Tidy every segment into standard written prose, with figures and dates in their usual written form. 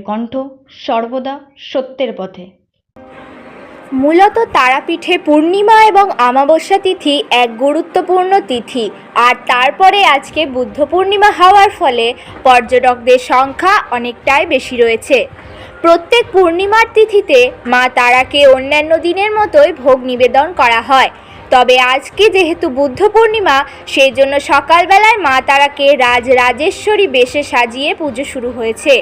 কণ্ঠ, সর্বদা সত্যের পথে। মূলত তারাপীঠে পূর্ণিমা এবং অমাবস্যা তিথি এক গুরুত্বপূর্ণ তিথি, আর তারপরে আজকে বুদ্ধ পূর্ণিমা হওয়ার ফলে পর্যটকদের সংখ্যা অনেকটাই বেশি রয়েছে। প্রত্যেক পূর্ণিমার তিথিতে মা তারাকে অন্যান্য দিনের মতোই ভোগ নিবেদন করা হয়, তবে আজকে যেহেতু বুদ্ধ পূর্ণিমা, সেই জন্য সকালবেলায় মা তারাকে রাজরাজেশ্বরী বেশে সাজিয়ে পুজো শুরু হয়েছে।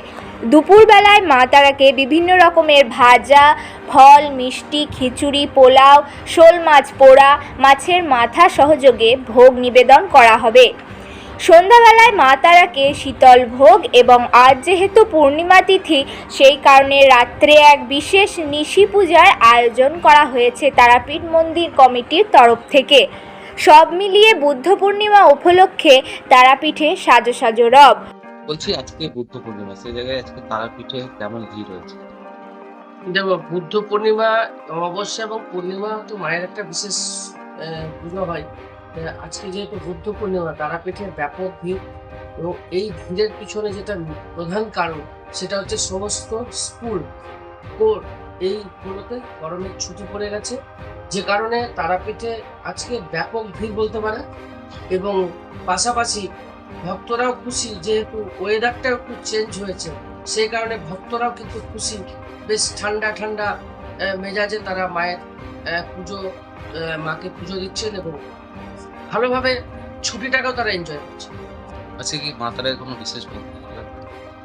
দুপুরবেলায় মা তারাকে বিভিন্ন রকমের ভাজা, ফল, মিষ্টি, খিচুড়ি, পোলাও, শোল মাছ পোড়া, মাছের মাথা সহযোগে ভোগ নিবেদন করা হবে। সন্ধ্যাবেলায় মা তারাকে শীতল ভোগ, এবং আজ যেহেতু পূর্ণিমা তিথি, সেই কারণে রাত্রে এক বিশেষ নিশি পূজার আয়োজন করা হয়েছে তারাপীঠ মন্দির কমিটির তরফ থেকে। সব মিলিয়ে বুদ্ধ পূর্ণিমা উপলক্ষে তারাপীঠে সাজো সাজো রব। বলছি, আজকে বুদ্ধ পূর্ণিমা, সেই জায়গায় আজকে তারাপীঠে কেমন ভিড় হয়েছে? দেখো, বুদ্ধ পূর্ণিমা, অমাবস্যা এবং পূর্ণিমা তো মায়ের একটা বিশেষ পুজো হয়। আজকে যেহেতু বুদ্ধ পূর্ণিমা, তারাপীঠের ব্যাপক ভিড়, এবং এই ভিড়ের পিছনে যেটা প্রধান কারণ, সেটা হচ্ছে সমস্ত স্কুল কোর্ট এইগুলোতে গরমের ছুটি পড়ে গেছে, যে কারণে তারাপীঠে আজকে ব্যাপক ভিড় বলতে পারে। এবং পাশাপাশি ভক্তরাও খুশি, যেহেতু ওয়েদারটাও একটু চেঞ্জ হয়েছে, সেই কারণে ভক্তরাও কিন্তু খুশি। বেশ ঠান্ডা ঠান্ডা মেজাজে তারা মায়ের মাকে পুজো দিচ্ছেন, এবং ভালোভাবে ছুটিটাকেও তারা এনজয় করছে। আজকে কি মা তারার কোনো বিশেষ ভক্তি?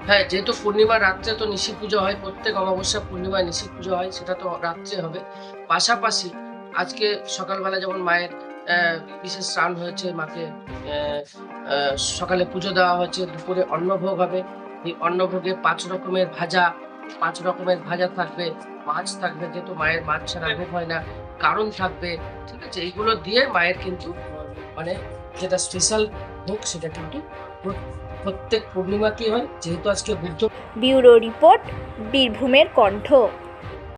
হ্যাঁ, যেহেতু পূর্ণিমা রাত্রে তো নিশি পুজো হয়, প্রত্যেক অমাবস্যা পূর্ণিমায় নিশি পুজো হয়, সেটা তো রাত্রে হবে। পাশাপাশি আজকে সকালবেলা যেমন মায়ের বিশেষ স্নান হয়েছে, মাকে সকালে পুজো দেওয়া হয়েছে, দুপুরে অন্নভোগ হবে। এই অন্নভোগে 5 রকমের ভাজা থাকবে, মাছ থাকবে, যেহেতু মায়ের মাছ ছাড়া ভোগ হয় না, কারণ থাকবে, ঠিক আছে। এইগুলো দিয়ে মায়ের কিন্তু মানে যেটা স্পেশাল ভোগ, সেটা কিন্তু প্রত্যেক পূর্ণিমাতেই হয়, যেহেতু আজকে বুদ্ধ। ব্যুরো রিপোর্ট, বীরভূমের কণ্ঠ।